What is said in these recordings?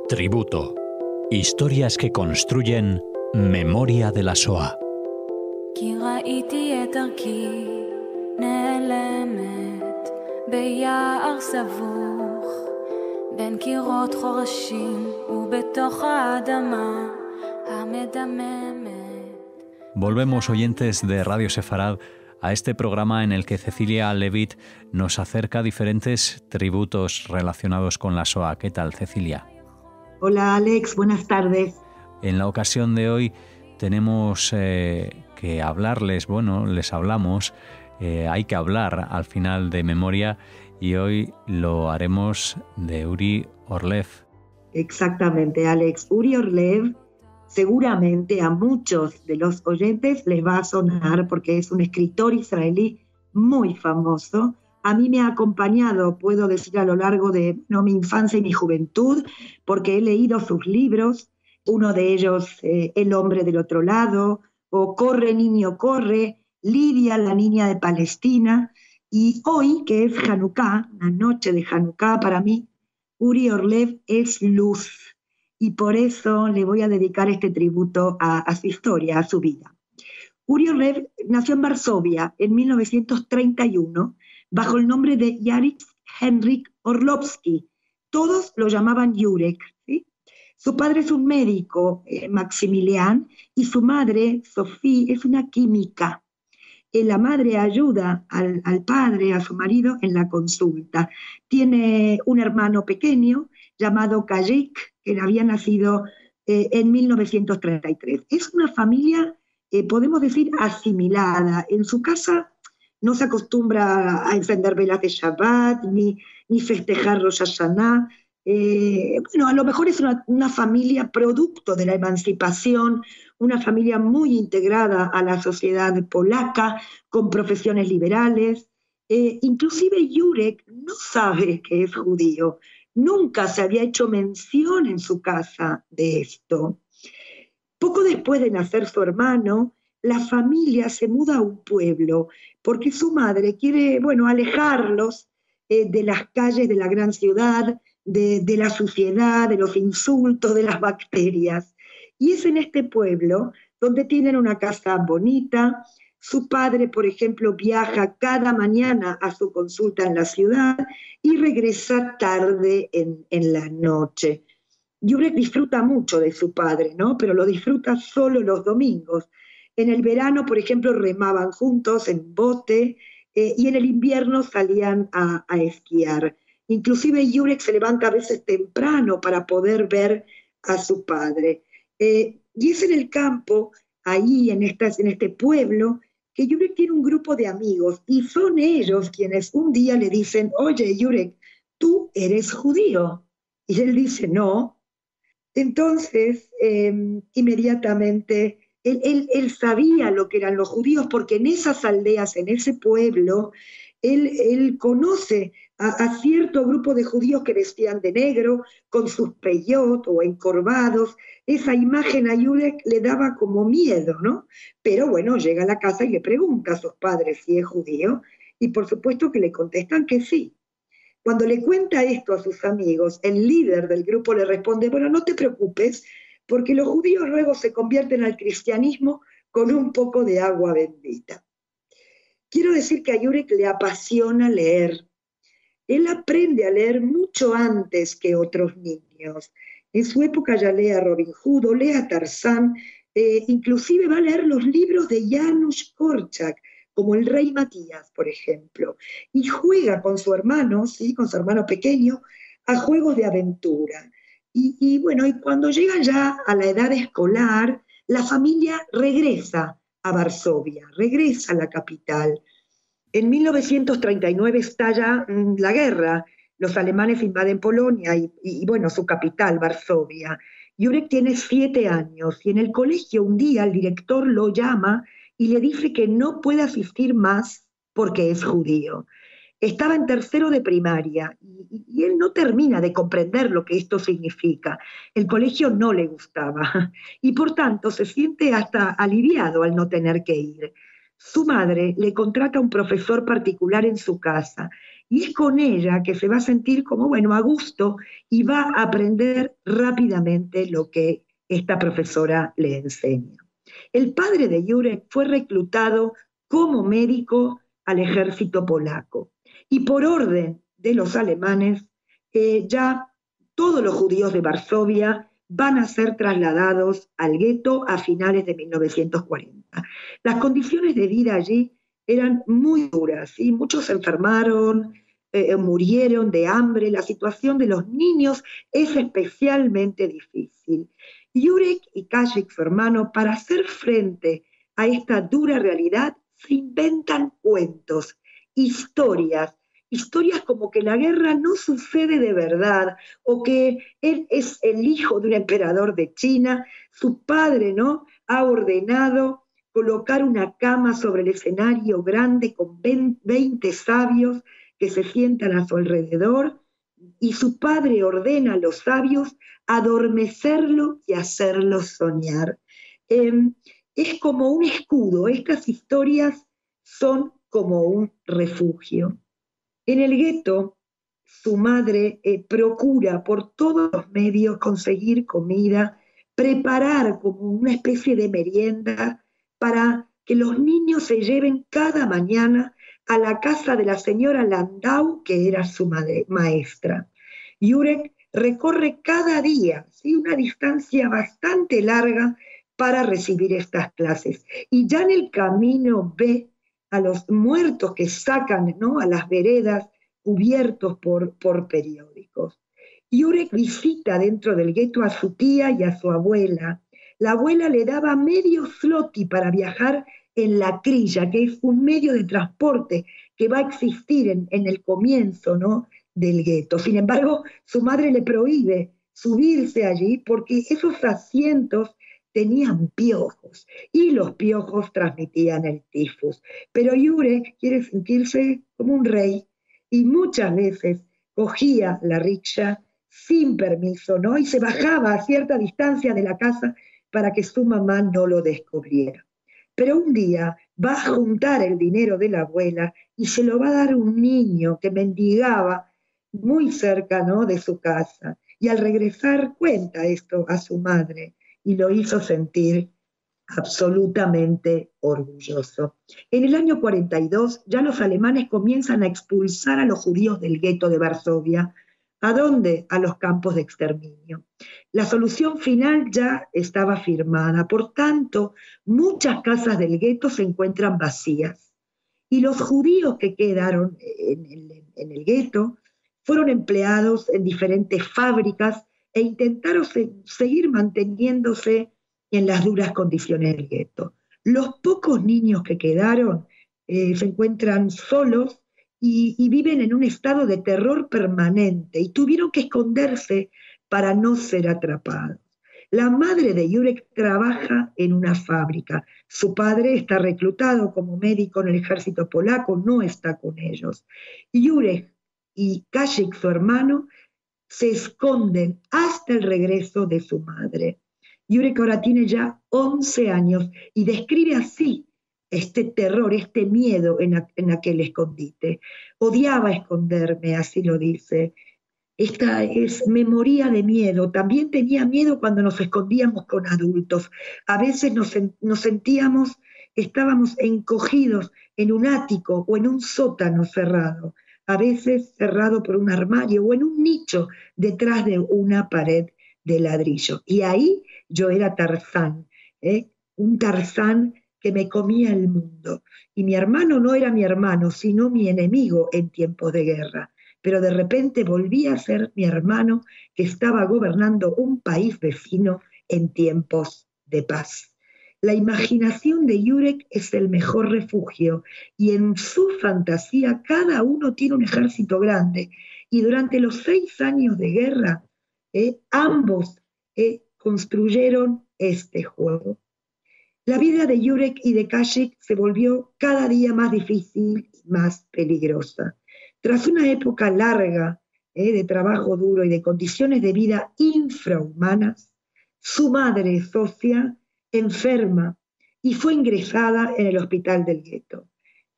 Tributo. Historias que construyen memoria de la Shoah. כי ראיתי את דרכי נעלמת ביער סבוך בין קירות חורשים ובתוך האדמה המדממת. Volvemos, oyentes de Radio Sefarad, a este programa en el que Cecilia Levitt nos acerca diferentes tributos relacionados con la Shoah. ¿Qué tal, Cecilia? Hola, Alex. Buenas tardes. En la ocasión de hoy tenemos que hablarles, les hablamos, hay que hablar al final de memoria y hoy lo haremos de Uri Orlev. Exactamente, Alex. Uri Orlev seguramente a muchos de los oyentes les va a sonar porque es un escritor israelí muy famoso. A mí me ha acompañado, puedo decir, a lo largo de mi infancia y mi juventud, porque he leído sus libros, uno de ellos, El hombre del otro lado, o Corre, niño, corre, Lidia, la niña de Palestina, y hoy, que es Hanukkah, la noche de Hanukkah, para mí, Uri Orlev es luz. Y por eso le voy a dedicar este tributo a su historia, a su vida. Uri Orlev nació en Varsovia en 1931 bajo el nombre de Yarick Henryk Orlowski. Todos lo llamaban Jurek, ¿sí? Su padre es un médico, Maximilian, y su madre, Sophie, es una química. La madre ayuda al padre, a su marido, en la consulta. Tiene un hermano pequeño llamado Kajik, que había nacido en 1933. Es una familia, podemos decir, asimilada. En su casa no se acostumbra a encender velas de Shabbat, ni festejar Rosh Hashanah. A lo mejor es una familia producto de la emancipación, una familia muy integrada a la sociedad polaca, con profesiones liberales. Inclusive Jurek no sabe que es judío. Nunca se había hecho mención en su casa de esto. Poco después de nacer su hermano, la familia se muda a un pueblo porque su madre quiere, alejarlos de las calles de la gran ciudad, de la suciedad, de los insultos, de las bacterias. Y es en este pueblo donde tienen una casa bonita. Su padre, por ejemplo, viaja cada mañana a su consulta en la ciudad y regresa tarde en la noche. Jurek disfruta mucho de su padre, ¿no? Pero lo disfruta solo los domingos. En el verano, por ejemplo, remaban juntos en bote y en el invierno salían a esquiar. Inclusive Jurek se levanta a veces temprano para poder ver a su padre. Y es en el campo, ahí en este pueblo, que Jurek tiene un grupo de amigos y son ellos quienes un día le dicen: oye, Jurek, tú eres judío. Y él dice: no. Entonces, inmediatamente, él sabía lo que eran los judíos porque en esas aldeas, en ese pueblo, él conoce a cierto grupo de judíos que vestían de negro, con sus peyot o encorvados. Esa imagen a Jurek le daba como miedo, ¿no? Pero bueno, llega a la casa y le pregunta a sus padres si es judío, y por supuesto que le contestan que sí. Cuando le cuenta esto a sus amigos, el líder del grupo le responde: bueno, no te preocupes, porque los judíos luego se convierten al cristianismo con un poco de agua bendita. Quiero decir que a Jurek le apasiona leer. Él aprende a leer mucho antes que otros niños. En su época ya lee a Robin Hood, o lee a Tarzán, inclusive va a leer los libros de Janusz Korczak, como El Rey Matías, por ejemplo, y juega con su hermano, ¿sí? Con su hermano pequeño, a juegos de aventura. Y cuando llegan ya a la edad escolar, la familia regresa a Varsovia, regresa a la capital. En 1939 estalla la guerra, los alemanes invaden Polonia y su capital, Varsovia. Jurek tiene 7 años y en el colegio un día el director lo llama y le dice que no puede asistir más porque es judío. Estaba en tercero de primaria y él no termina de comprender lo que esto significa. El colegio no le gustaba y por tanto se siente hasta aliviado al no tener que ir. Su madre le contrata a un profesor particular en su casa y es con ella que se va a sentir como, bueno, a gusto y va a aprender rápidamente lo que esta profesora le enseña. El padre de Jurek fue reclutado como médico al ejército polaco y por orden de los alemanes ya todos los judíos de Varsovia van a ser trasladados al gueto a finales de 1940. Las condiciones de vida allí eran muy duras y muchos se enfermaron, murieron de hambre. La situación de los niños es especialmente difícil. Jurek y Kasik, su hermano, para hacer frente a esta dura realidad, se inventan cuentos, historias como que la guerra no sucede de verdad, o que él es el hijo de un emperador de China, su padre, ¿no?, ha ordenado colocar una cama sobre el escenario grande con 20 sabios que se sientan a su alrededor, y su padre ordena a los sabios adormecerlo y hacerlo soñar. Es como un escudo, estas historias son como un refugio. En el gueto, su madre procura por todos los medios conseguir comida, preparar como una especie de merienda para que los niños se lleven cada mañana a la casa de la señora Landau, que era su maestra. Jurek recorre cada día, ¿sí?, una distancia bastante larga para recibir estas clases. Y ya en el camino ve a los muertos que sacan, ¿no?, a las veredas cubiertos por periódicos. Jurek visita dentro del gueto a su tía y a su abuela. La abuela le daba medio zloty para viajar en la crilla, que es un medio de transporte que va a existir en el comienzo, ¿no?, del gueto. Sin embargo, su madre le prohíbe subirse allí porque esos asientos tenían piojos y los piojos transmitían el tifus. Pero Jurek quiere sentirse como un rey y muchas veces cogía la ricksha sin permiso, ¿no?, y se bajaba a cierta distancia de la casa para que su mamá no lo descubriera. Pero un día va a juntar el dinero de la abuela y se lo va a dar un niño que mendigaba muy cerca, ¿no?, de su casa. Y al regresar cuenta esto a su madre y lo hizo sentir absolutamente orgulloso. En el año 42 ya los alemanes comienzan a expulsar a los judíos del gueto de Varsovia. ¿A dónde? A los campos de exterminio. La solución final ya estaba firmada, por tanto, muchas casas del gueto se encuentran vacías. Y los judíos que quedaron en el gueto fueron empleados en diferentes fábricas e intentaron seguir manteniéndose en las duras condiciones del gueto. Los pocos niños que quedaron se encuentran solos y viven en un estado de terror permanente y tuvieron que esconderse para no ser atrapados. La madre de Jurek trabaja en una fábrica. Su padre está reclutado como médico en el ejército polaco, no está con ellos. Jurek y Kasik, su hermano, se esconden hasta el regreso de su madre. Jurek ahora tiene ya 11 años y describe así este terror, este miedo en aquel escondite. Odiaba esconderme, así lo dice. Esta me moría de miedo. También tenía miedo cuando nos escondíamos con adultos. A veces nos sentíamos, estábamos encogidos en un ático o en un sótano cerrado, a veces cerrado por un armario o en un nicho detrás de una pared de ladrillo. Y ahí yo era Tarzán, un Tarzán que me comía el mundo. Y mi hermano no era mi hermano, sino mi enemigo en tiempos de guerra. Pero de repente volvía a ser mi hermano que estaba gobernando un país vecino en tiempos de paz. La imaginación de Jurek es el mejor refugio y en su fantasía cada uno tiene un ejército grande. Y durante los 6 años de guerra, ambos construyeron este juego. La vida de Jurek y de Kasik se volvió cada día más difícil y más peligrosa. Tras una época larga de trabajo duro y de condiciones de vida infrahumanas, su madre, Sofia, enferma y fue ingresada en el hospital del gueto.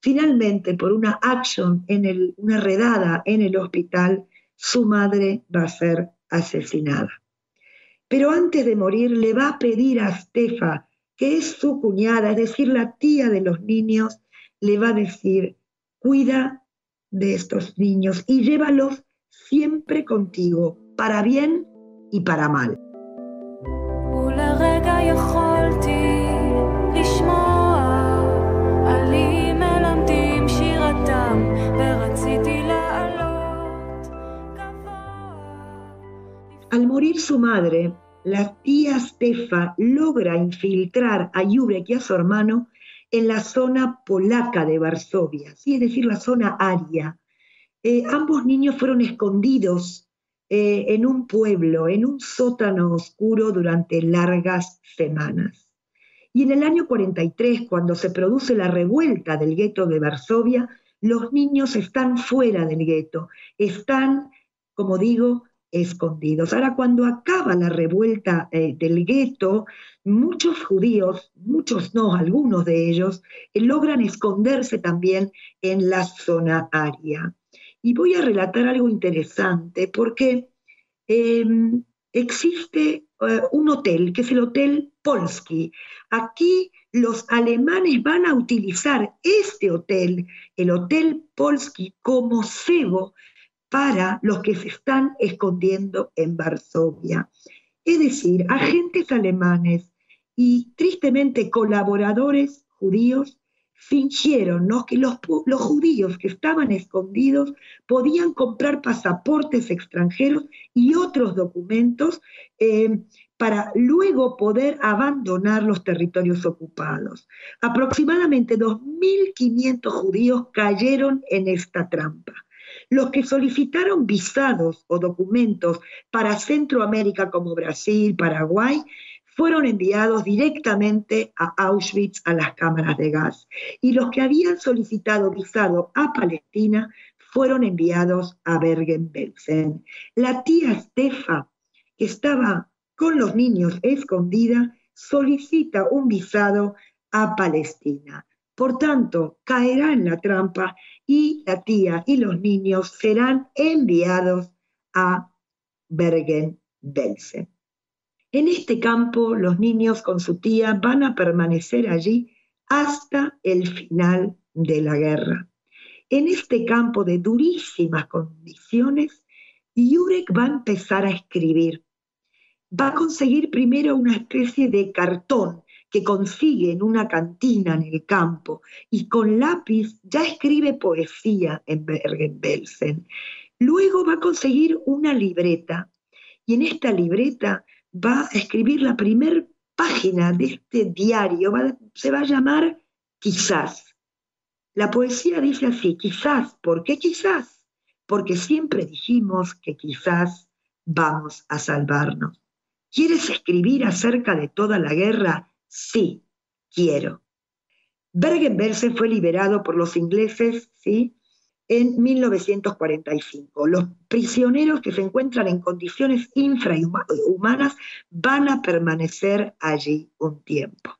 Finalmente, por una una redada en el hospital, su madre va a ser asesinada. Pero antes de morir le va a pedir a Stefa, que es su cuñada, es decir, la tía de los niños, le va a decir, cuida de estos niños y llévalos siempre contigo, para bien y para mal. Al morir su madre, la tía Stefa logra infiltrar a Jurek y a su hermano en la zona polaca de Varsovia, ¿sí? Es decir, la zona aria. Ambos niños fueron escondidos en un pueblo, en un sótano oscuro durante largas semanas. Y en el año 43, cuando se produce la revuelta del gueto de Varsovia, los niños están fuera del gueto, están, como digo, escondidos. Ahora, cuando acaba la revuelta del gueto, muchos judíos, muchos no, algunos de ellos, logran esconderse también en la zona aria. Y voy a relatar algo interesante porque existe un hotel, que es el Hotel Polski. Aquí los alemanes van a utilizar este hotel, el Hotel Polski, como cebo para los que se están escondiendo en Varsovia. Es decir, agentes alemanes y tristemente colaboradores judíos fingieron, ¿no?, que los judíos que estaban escondidos podían comprar pasaportes extranjeros y otros documentos para luego poder abandonar los territorios ocupados. Aproximadamente 2.500 judíos cayeron en esta trampa. Los que solicitaron visados o documentos para Centroamérica como Brasil, Paraguay, fueron enviados directamente a Auschwitz, a las cámaras de gas. Y los que habían solicitado visado a Palestina fueron enviados a Bergen-Belsen. La tía Stefa, que estaba con los niños escondida, solicita un visado a Palestina. Por tanto, caerá en la trampa y la tía y los niños serán enviados a Bergen-Belsen. En este campo, los niños con su tía van a permanecer allí hasta el final de la guerra. En este campo de durísimas condiciones, Jurek va a empezar a escribir. Va a conseguir primero una especie de cartón que consigue en una cantina en el campo y con lápiz ya escribe poesía en Bergen-Belsen. Luego va a conseguir una libreta y en esta libreta va a escribir la primera página de este diario, se va a llamar Quizás. La poesía dice así, quizás. ¿Por qué quizás? Porque siempre dijimos que quizás vamos a salvarnos. ¿Quieres escribir acerca de toda la guerra? Sí, quiero. Bergen-Belsen fue liberado por los ingleses, ¿sí?, en 1945. Los prisioneros que se encuentran en condiciones infrahumanas van a permanecer allí un tiempo.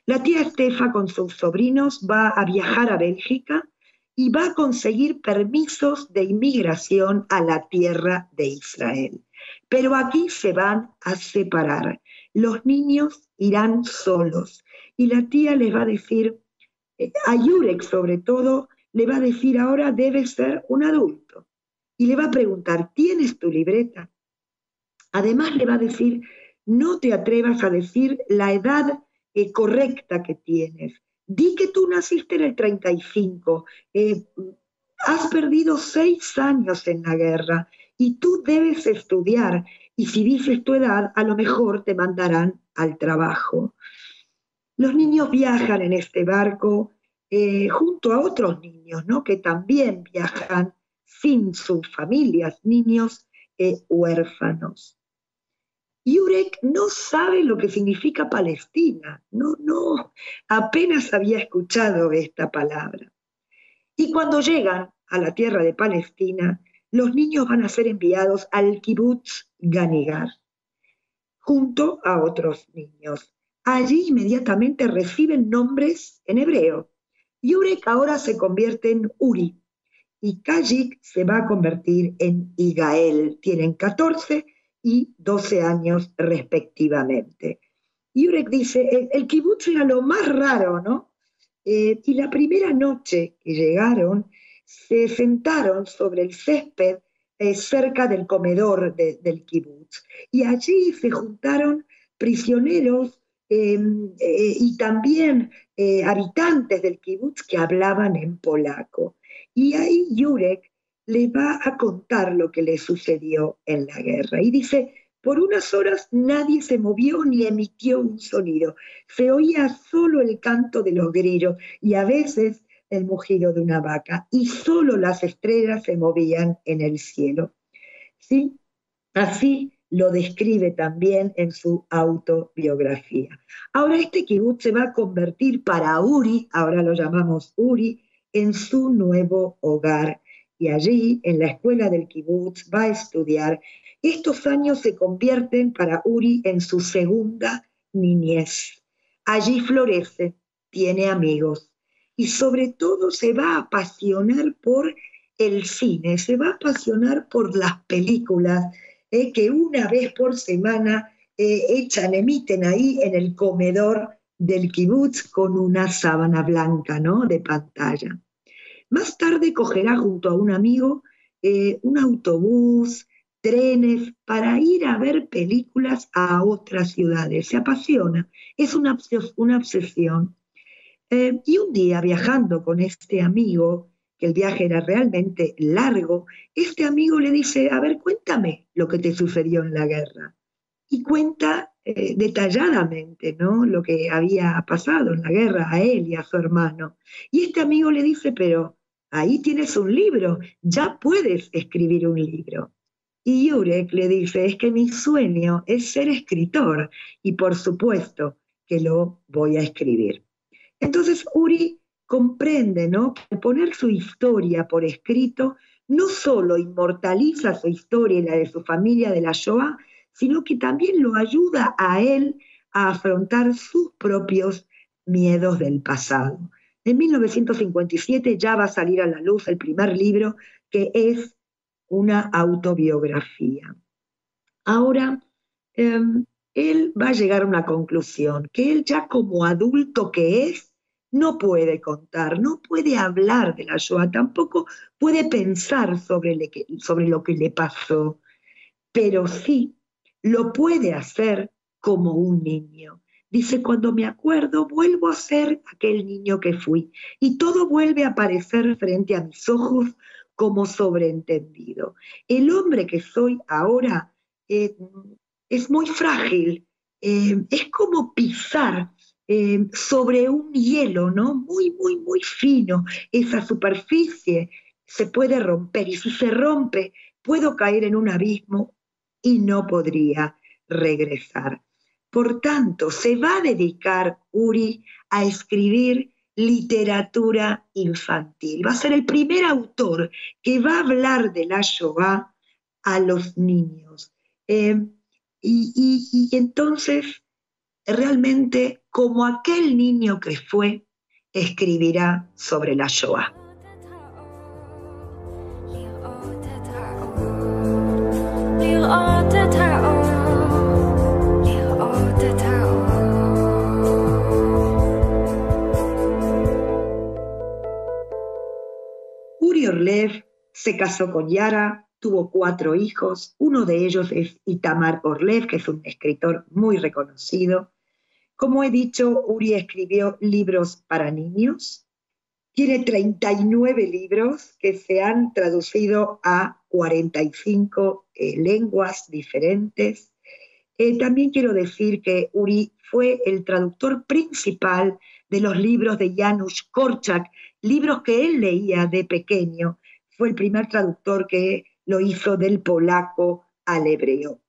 La tía Stefa con sus sobrinos va a viajar a Bélgica y va a conseguir permisos de inmigración a la tierra de Israel. Pero aquí se van a separar. Los niños irán solos y la tía les va a decir, a Jurek sobre todo, le va a decir ahora debes ser un adulto. Y le va a preguntar, ¿tienes tu libreta? Además le va a decir, no te atrevas a decir la edad correcta que tienes. Di que tú naciste en el 35, has perdido 6 años en la guerra y tú debes estudiar. Y si dices tu edad, a lo mejor te mandarán al trabajo. Los niños viajan en este barco junto a otros niños, ¿no?, que también viajan sin sus familias, niños huérfanos. Jurek no sabe lo que significa Palestina, no, apenas había escuchado esta palabra. Y cuando llegan a la tierra de Palestina, los niños van a ser enviados al Kibbutz Ganigar, junto a otros niños. Allí inmediatamente reciben nombres en hebreo. Yurek ahora se convierte en Uri y Kajik se va a convertir en Igael. Tienen 14 y 12 años respectivamente. Yurek dice, el kibutz era lo más raro, ¿no? Y la primera noche que llegaron, se sentaron sobre el césped cerca del comedor del kibutz. Y allí se juntaron prisioneros y también habitantes del kibutz que hablaban en polaco. Y ahí Yurek le va a contar lo que le sucedió en la guerra. Y dice, por unas horas nadie se movió ni emitió un sonido. Se oía solo el canto de los grillos y a veces el mugido de una vaca. Y solo las estrellas se movían en el cielo. ¿Sí? Así lo describe también en su autobiografía. Ahora este kibutz se va a convertir para Uri, ahora lo llamamos Uri, en su nuevo hogar. Y allí, en la escuela del kibutz, va a estudiar. Estos años se convierten para Uri en su segunda niñez. Allí florece, tiene amigos y sobre todo se va a apasionar por el cine, se va a apasionar por las películas que una vez por semana emiten ahí en el comedor del kibutz con una sábana blanca, ¿no?, de pantalla. Más tarde cogerá junto a un amigo un autobús, trenes, para ir a ver películas a otras ciudades. Se apasiona, es una obsesión. Y un día, viajando con este amigo, que el viaje era realmente largo, este amigo le dice, a ver, cuéntame lo que te sucedió en la guerra. Y cuenta detalladamente, ¿no?, lo que había pasado en la guerra a él y a su hermano. Y este amigo le dice, pero ahí tienes un libro, ya puedes escribir un libro. Y Yurek le dice, es que mi sueño es ser escritor y por supuesto que lo voy a escribir. Entonces Uri comprende, ¿no?, que al poner su historia por escrito, no solo inmortaliza su historia y la de su familia de la Shoah, sino que también lo ayuda a él a afrontar sus propios miedos del pasado. En 1957 ya va a salir a la luz el primer libro, que es una autobiografía. Ahora, él va a llegar a una conclusión, que él ya como adulto que es, no puede contar, no puede hablar de la Shoah, tampoco puede pensar sobre lo que le pasó, pero sí lo puede hacer como un niño. Dice, cuando me acuerdo, vuelvo a ser aquel niño que fui y todo vuelve a aparecer frente a mis ojos como sobreentendido. El hombre que soy ahora es muy frágil, es como pisar sobre un hielo, ¿no?, muy, muy, muy fino. Esa superficie se puede romper y si se rompe, puedo caer en un abismo y no podría regresar. Por tanto, se va a dedicar Uri a escribir literatura infantil. Va a ser el primer autor que va a hablar de la Shoah a los niños. Y entonces, realmente, como aquel niño que fue, escribirá sobre la Shoah. Uri Orlev se casó con Yara, tuvo 4 hijos, uno de ellos es Itamar Orlev, que es un escritor muy reconocido. Como he dicho, Uri escribió libros para niños, tiene 39 libros que se han traducido a 45 lenguas diferentes. También quiero decir que Uri fue el traductor principal de los libros de Janusz Korczak, libros que él leía de pequeño. Fue el primer traductor que lo hizo del polaco al hebreo.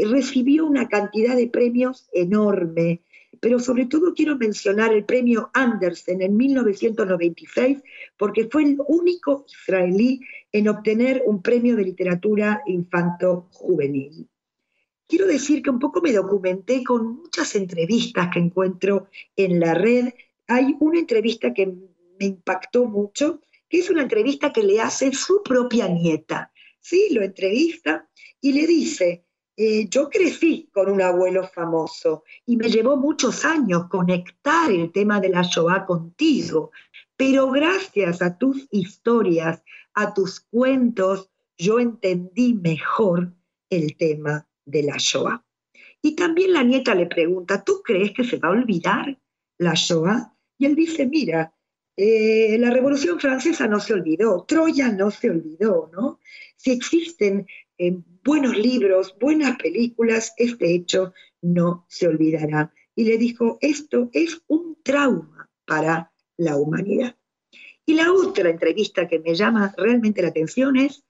Recibió una cantidad de premios enorme, pero sobre todo quiero mencionar el premio Andersen en 1996, porque fue el único israelí en obtener un premio de literatura infanto-juvenil. Quiero decir que un poco me documenté con muchas entrevistas que encuentro en la red. Hay una entrevista que me impactó mucho, que es una entrevista que le hace su propia nieta. ¿Sí? Lo entrevista y le dice, yo crecí con un abuelo famoso y me llevó muchos años conectar el tema de la Shoah contigo, pero gracias a tus historias, a tus cuentos, yo entendí mejor el tema de la Shoah. Y también la nieta le pregunta, ¿tú crees que se va a olvidar la Shoah? Y él dice, mira, la Revolución Francesa no se olvidó, Troya no se olvidó, ¿no? Si existen buenos libros, buenas películas, este hecho no se olvidará. Y le dijo, esto es un trauma para la humanidad. Y la otra entrevista que me llama realmente la atención es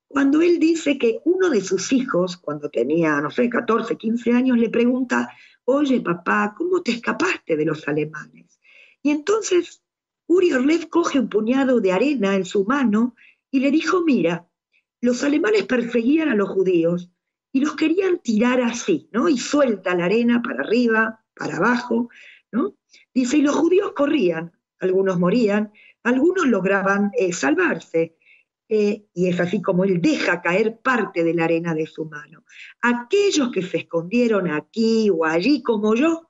cuando él dice que uno de sus hijos, cuando tenía, no sé, 14, 15 años, le pregunta, oye papá, ¿cómo te escapaste de los alemanes? Y entonces Uri Orlev coge un puñado de arena en su mano y le dijo, mira, los alemanes perseguían a los judíos y los querían tirar así, ¿no? Y suelta la arena para arriba, para abajo, ¿no? Dice, y los judíos corrían, algunos morían, algunos lograban salvarse. Y es así como él deja caer parte de la arena de su mano. Aquellos que se escondieron aquí o allí como yo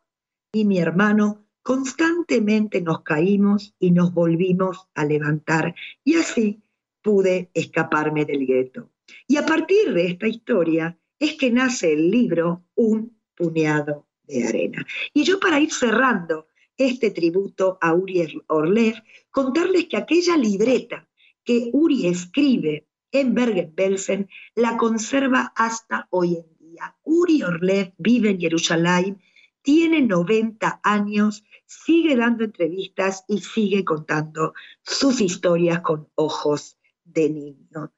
y mi hermano, constantemente nos caímos y nos volvimos a levantar. Y así pude escaparme del gueto. Y a partir de esta historia es que nace el libro Un puñado de arena. Y yo para ir cerrando este tributo a Uri Orlev, contarles que aquella libreta que Uri escribe en Bergen-Belsen la conserva hasta hoy en día. Uri Orlev vive en Jerusalén, tiene 90 años, sigue dando entrevistas y sigue contando sus historias con ojos de niño.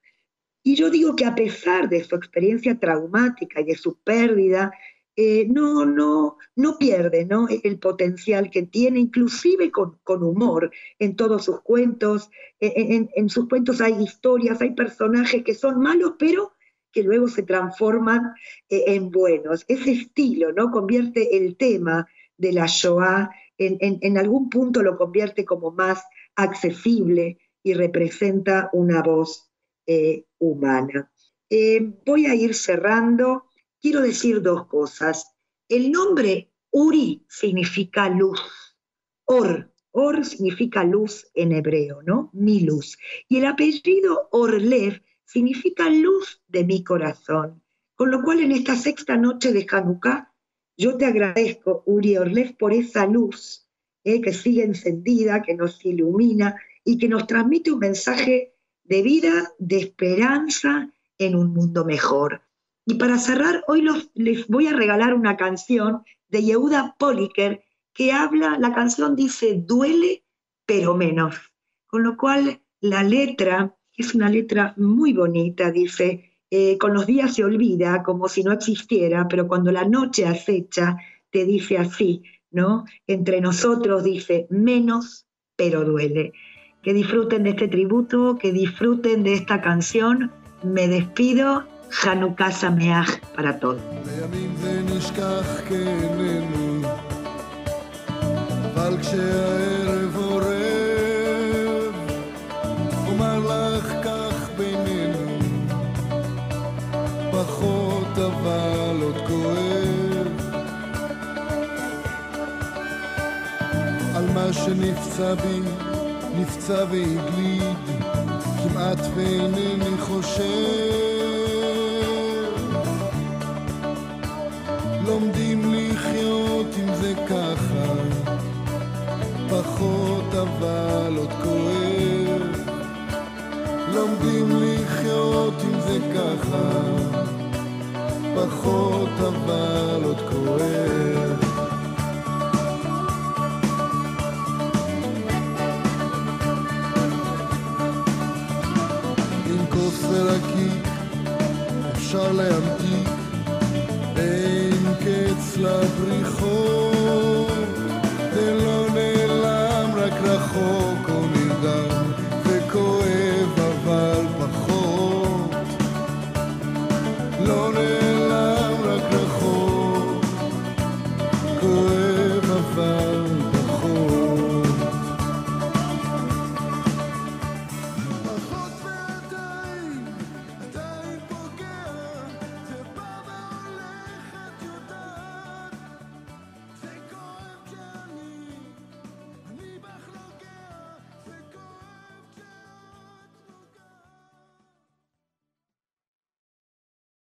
Y yo digo que a pesar de su experiencia traumática y de su pérdida, no pierde, ¿no?, el potencial que tiene, inclusive con humor en todos sus cuentos. En sus cuentos hay historias, hay personajes que son malos, pero que luego se transforman en buenos. Ese estilo, ¿no?, convierte el tema de la Shoah, en algún punto lo convierte como más accesible y representa una voz humana. Voy a ir cerrando. Quiero decir dos cosas. El nombre Uri significa luz. Or significa luz en hebreo, ¿no? Mi luz. Y el apellido Orlev significa luz de mi corazón. Con lo cual en esta sexta noche de Hanukkah, yo te agradezco, Uri Orlev, por esa luz que sigue encendida, que nos ilumina y que nos transmite un mensaje de vida, de esperanza en un mundo mejor. Y para cerrar, hoy les voy a regalar una canción de Yehuda Poliker que habla, la canción dice, duele pero menos. Con lo cual la letra, es una letra muy bonita, dice, con los días se olvida como si no existiera, pero cuando la noche acecha te dice así, ¿no? Entre nosotros dice, menos pero duele. Que disfruten de este tributo, que disfruten de esta canción. Me despido. Hanukkah Sameach para todos. בימים זה נשכח כננו, אבל כשהערב עורב, אומר לך כך בינינו, פחות אבל עוד כואב, על מה שנפצע בי, נפצע והגליד, כמעט ואינני חושב, לומדים לחיות עם זה ככה, פחות אבל עוד כואב, לומדים לחיות עם זה ככה, פחות אבל עוד כואב. עם כוס ורקיק אפשר להמתיק, אין קץ לבריחות, זה לא נעלם רק רחוק